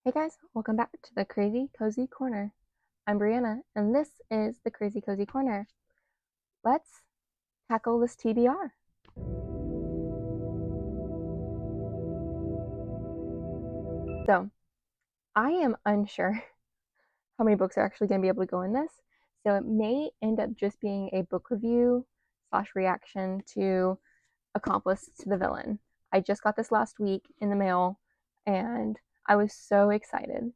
Hey guys, welcome back to the Crazy Cozy Corner. I'm Brianna, and this is the Crazy Cozy Corner. Let's tackle this TBR. So, I am unsure how many books are actually going to be able to go in this, so it may end up just being a book review slash reaction to Accomplice to the Villain. I just got this last week in the mail, and I was so excited,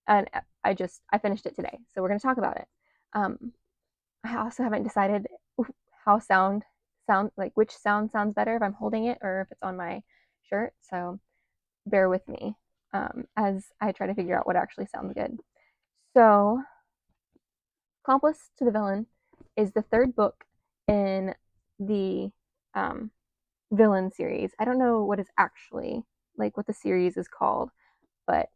and I finished it today, so we're going to talk about it. I also haven't decided how sound like which sound sounds better if I'm holding it or if it's on my shirt. So bear with me as I try to figure out what actually sounds good. So, Accomplice to the Villain is the third book in the um, Villain series. I don't know what is actually like what the series is called, but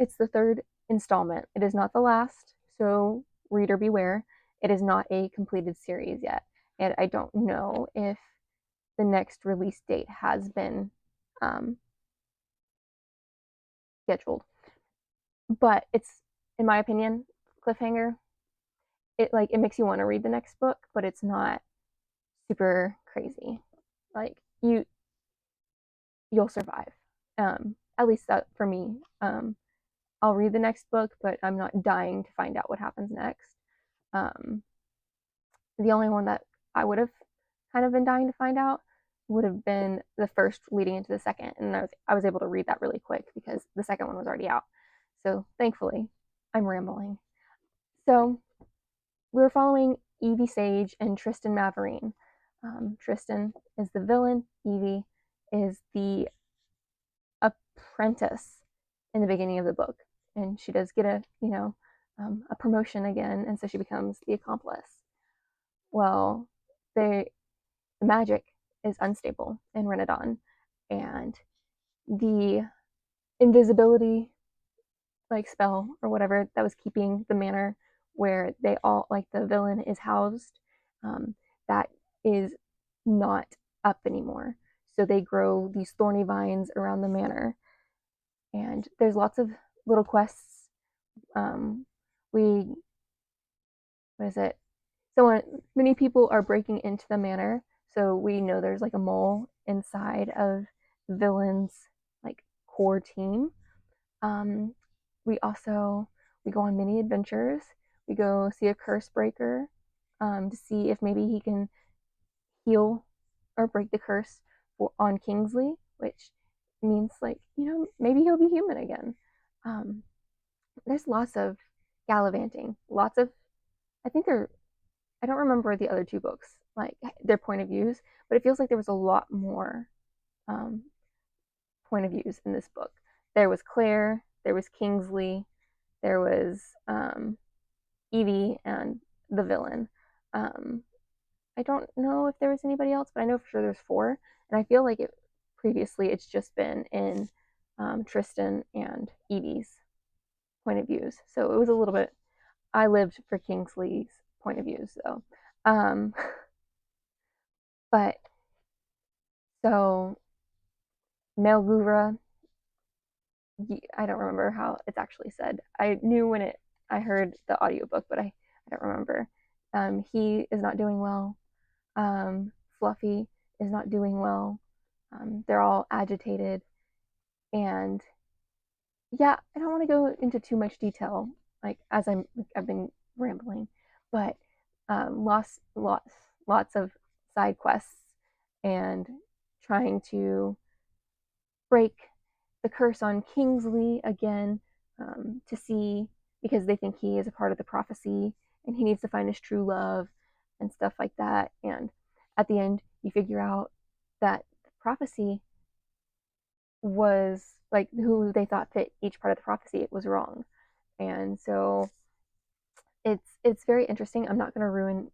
it's the third installment. It is not the last, so reader beware. It is not a completed series yet, and I don't know if the next release date has been um, scheduled. But it's, in my opinion, cliffhanger. It makes you want to read the next book, but it's not super crazy. Like you'll survive. At least that for me. I'll read the next book, but I'm not dying to find out what happens next. Um, the only one that I would have kind of been dying to find out would have been the first leading into the second, and I was able to read that really quick because the second one was already out. So thankfully, I'm rambling. So we were following Evie Sage and Tristan Maverine. Tristan is the villain. Evie is the apprentice in the beginning of the book, and she does get a promotion again, and so she becomes the accomplice. Well, the magic is unstable in Renadon, and the invisibility like spell or whatever that was keeping the manor where they all like the villain is housed, um, that is not up anymore. So they grow these thorny vines around the manor, and there's lots of little quests. We what is it? So many people are breaking into the manor, so we know there's like a mole inside of the villain's like core team. Um, we also we go on many adventures. We go see a curse breaker to see if maybe he can heal or break the curse on Kingsley, which means like maybe he'll be human again. Um, there's lots of gallivanting, lots of I think there I don't remember the other two books, like their point of views, but it feels like there was a lot more um, point of views in this book. There was Claire, there was Kingsley, there was Evie, and the villain. Um, I don't know if there was anybody else, but I know for sure there's four, and I feel like previously it's just been in Tristan and Evie's point of views. So it was a little bit. I lived for Kingsley's point of views, though. Um, but so Melgura, I don't remember how it's actually said. I knew when I heard the audiobook, but I don't remember. He is not doing well. Fluffy is not doing well. They're all agitated, and yeah, I don't want to go into too much detail, like as I've been rambling, but lots of side quests and trying to break the curse on Kingsley again, to see because they think he is a part of the prophecy and he needs to find his true love and stuff like that. And at the end, you figure out that the prophecy was like who they thought fit each part of the prophecy it was wrong, and so it's very interesting. I'm not going to ruin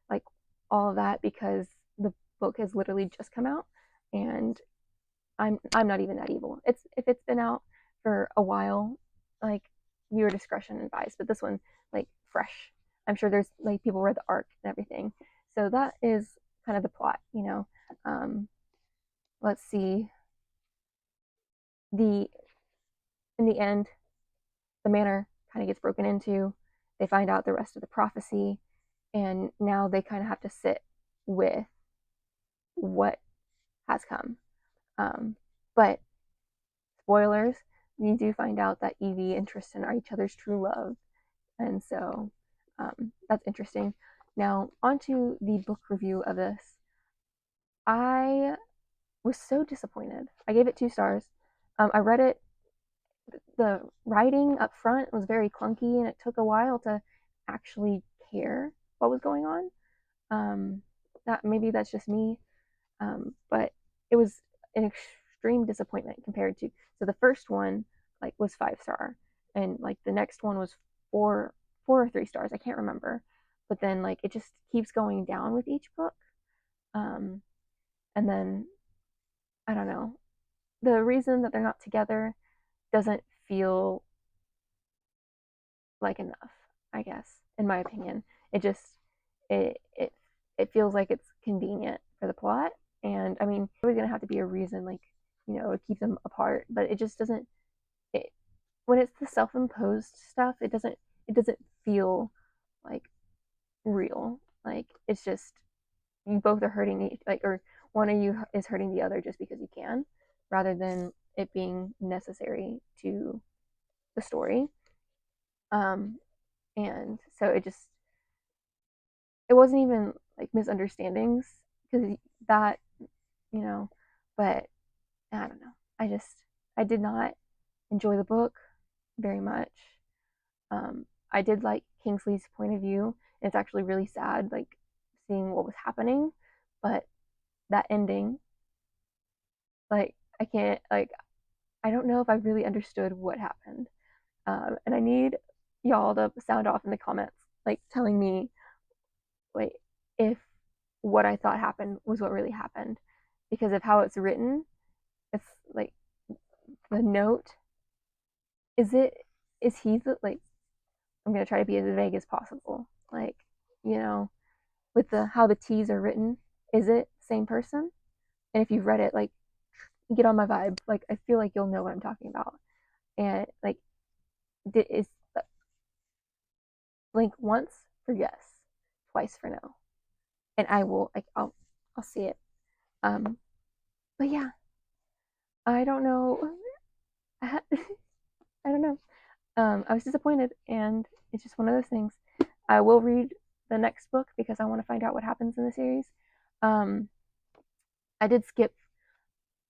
like all of that because the book has literally just come out, and I'm not even that evil. It's if it's been out for a while, like viewer discretion advised. But this one, like fresh. I'm sure there's like people read the arc and everything. So that is kind of the plot. Um, let's see. The in the end, the manor kind of gets broken into. They find out the rest of the prophecy, and now they kind of have to sit with what has come. But spoilers, you do find out that Evie and Tristan are each other's true love, and so that's interesting. Now, onto the book review of this. I was so disappointed. I gave it 2 stars. I read it. The writing up front was very clunky, and it took a while to actually care what was going on. That maybe that's just me, but it was an extreme disappointment compared to, so the first one like was 5 star, and like the next one was four or 3 stars. I can't remember, but then like it just keeps going down with each book, um, and then I don't know. The reason that they're not together doesn't feel like enough, I guess, in my opinion. It just it it it feels like it's convenient for the plot. And I mean, there's gonna have to be a reason, like, to keep them apart, but it just doesn't it when it's the self-imposed stuff, it doesn't feel like real. Like it's just you both are hurting like, or one of you is hurting the other just because you can, rather than it being necessary to the story. Um, and so it wasn't even like misunderstandings, because that, you know, but I don't know. I did not enjoy the book very much. I did like Kingsley's point of view. It's actually really sad, like seeing what was happening, but that ending, like I can't, like I don't know if I really understood what happened. And I need y'all to sound off in the comments, like telling me, like, if what I thought happened was what really happened, because of how it's written. It's like the note. Is it? Is he the like? I'm gonna try to be as vague as possible. Like, you know, with the how the T's are written, is it same person? And if you've read it, like, get on my vibe. Like, I feel like you'll know what I'm talking about. And like, is blink once for yes, twice for no, and I will like I'll see it. Um, but yeah, I don't know. I don't know. I was disappointed, and it's just one of those things. I will read the next book because I want to find out what happens in the series. Um, I did skip,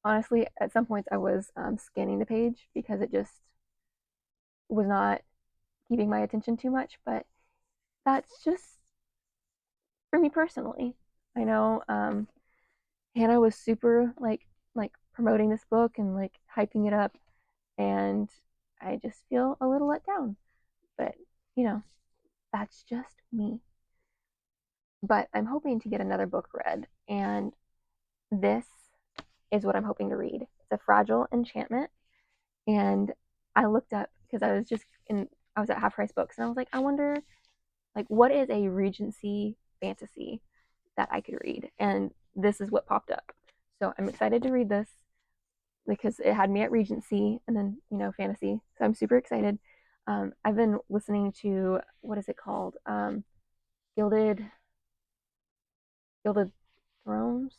honestly, at some points I was scanning the page because it just was not keeping my attention too much, but that's just for me personally. I know Hannah was super like promoting this book and like hyping it up, and I just feel a little let down. But you know, that's just me. But I'm hoping to get another book read, and this is what I'm hoping to read. It's a Fragile Enchantment, and I looked up because I was at Half Price Books, and I was like, I wonder, like, what is a Regency fantasy that I could read, and this is what popped up. So I'm excited to read this because it had me at Regency, and then fantasy. So I'm super excited. I've been listening to, what is it called? Gilded Gilded Thrones.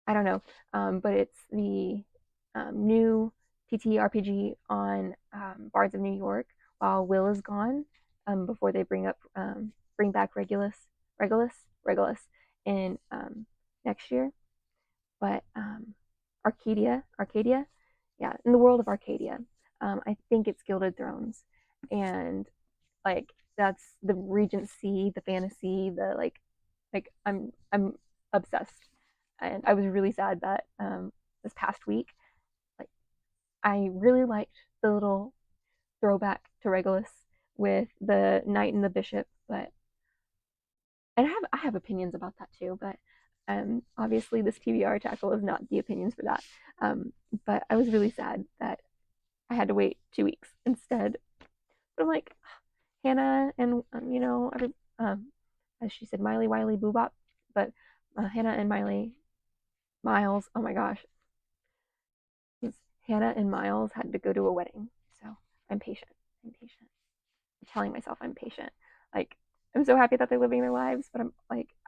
I don't know, but it's the new TTRPG on Bards of New York while Will is gone, before they bring back Regulus in next year. But Arcadia, yeah, in the world of Arcadia, I think it's Gilded Thrones, and like that's the Regency, the fantasy, the like I'm obsessed, and I was really sad that this past week, like I really liked the little throwback to Regulus with the knight and the bishop, but and I have opinions about that too, but obviously this TBR tackle is not the opinions for that. But I was really sad that I had to wait 2 weeks instead. But I'm like, Hannah and as she said, Miley Wiley Boobop, but Hannah and Miles. Oh my gosh, Hannah and Miles had to go to a wedding, so I'm patient. I'm patient. I'm telling myself I'm patient. Like, I'm so happy that they're living their lives, but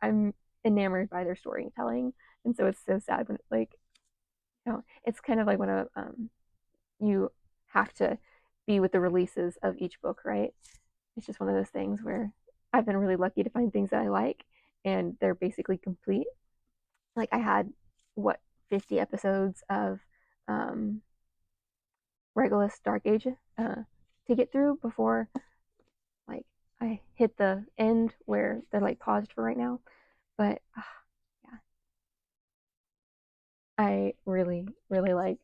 I'm enamored by their storytelling, and so it's so sad when it's kind of like when you have to be with the releases of each book, right? It's just one of those things where I've been really lucky to find things that I like, and they're basically complete. Like I had what 50 episodes of um, Regulus Dark Age to get through before like I hit the end where they're like paused for right now. But yeah, I really really like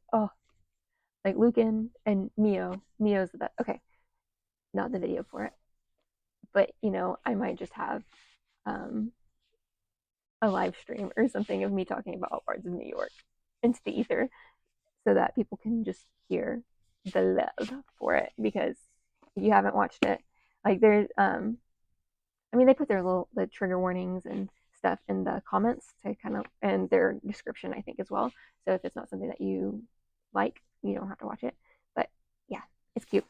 Lucan and Mio. Mio's the best. Okay, not the video for it, but I might just have um, a live stream or something of me talking about all parts of New York into the ether so that people can just hear the love for it. Because if you haven't watched it, like there's I mean they put their little the trigger warnings and stuff in the comments to kind of and their description I think as well. So if it's not something that you like, you don't have to watch it. But yeah, it's cute.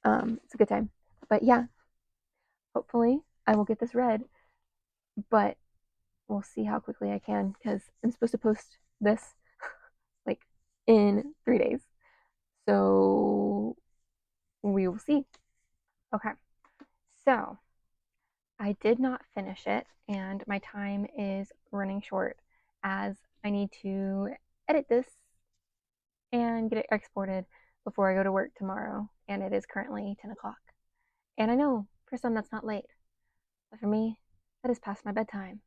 It's a good time. But yeah, hopefully I will get this read, but we'll see how quickly I can because I'm supposed to post this like in 3 days. So we will see. Okay. So I did not finish it, and my time is running short as I need to edit this and get it exported before I go to work tomorrow. And it is currently 10 o'clock. And I know for some that's not late, but for me, that is past my bedtime.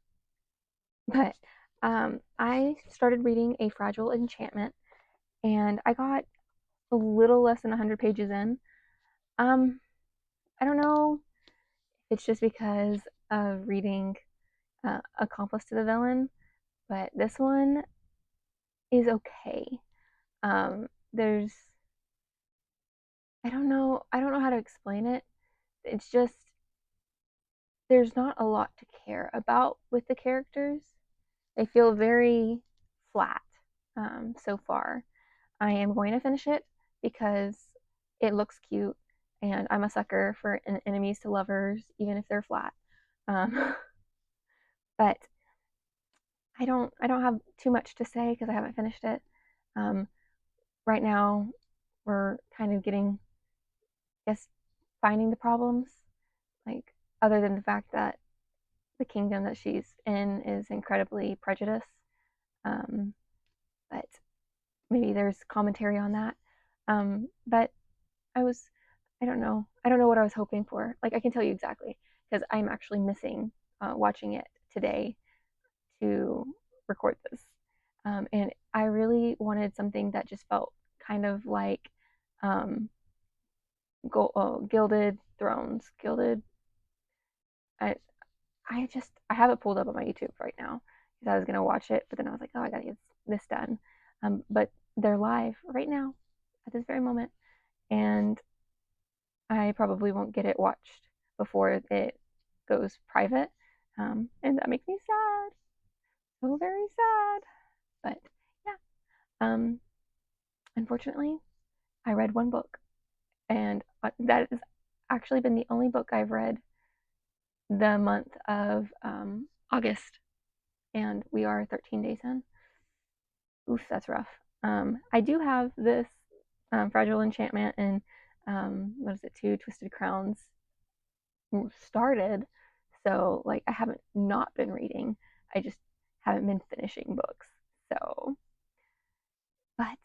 But I started reading A Fragile Enchantment, and I got a little less than 100 pages in. Um, I don't know if it's just because of reading Accomplice to the Villain, but this one is okay. There's I don't know how to explain it. It's just there's not a lot to care about with the characters. They feel very flat so far. I am going to finish it because it looks cute, and I'm a sucker for enemies to lovers, even if they're flat. Um, but I don't have too much to say because I haven't finished it. Um, right now, we're kind of getting, I guess, finding the problems. Like other than the fact that the kingdom that she's in is incredibly prejudiced, um, but maybe there's commentary on that. But I was, I don't know what I was hoping for. Like I can tell you exactly because I'm actually missing watching it today to record this. And I really wanted something that just felt kind of like um, Gilded Thrones, Gilded. I I have it pulled up on my YouTube right now because I was gonna watch it, but then I was like, oh, I gotta get this done. But they're live right now at this very moment, and I probably won't get it watched before it goes private, and that makes me sad, so very sad. But yeah, um, unfortunately, I read one book, and that has actually been the only book I've read the month of August, and we are 13 days in. Oof, that's rough. I do have this Fragile Enchantment and what is it, Two Twisted Crowns started. So like I haven't not been reading. I just haven't been finishing books. So, but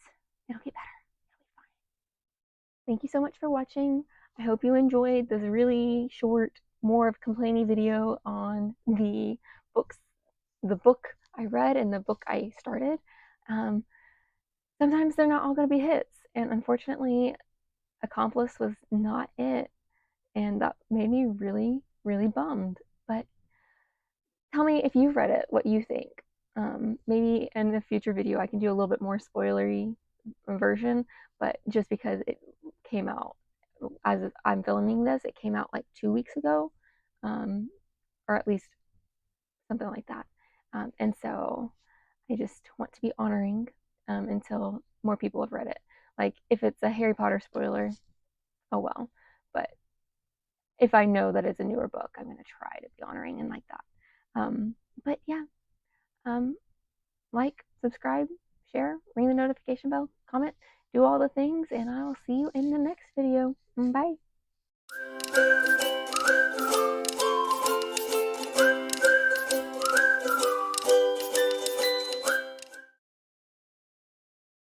it'll get better. It'll be fine. Thank you so much for watching. I hope you enjoyed this really short, more of complaining video on books, the book I read and the book I started. Um, Sometimes they're not all going to be hits, and unfortunately, Accomplice was not it, and that made me really, really bummed. But tell me if you've read it, what you think. Maybe in a future video, I can do a little bit more spoilery version, but just because it came out as I'm filming this, it came out like 2 weeks ago, um, or at least something like that. And so I just want to be honoring until more people have read it. Like if it's a Harry Potter spoiler, oh well. But if I know that it's a newer book, I'm gonna try to be honoring and like that. But yeah, um, like, subscribe, share, ring the notification bell, comment, do all the things, and I'll see you in the next video. Bye.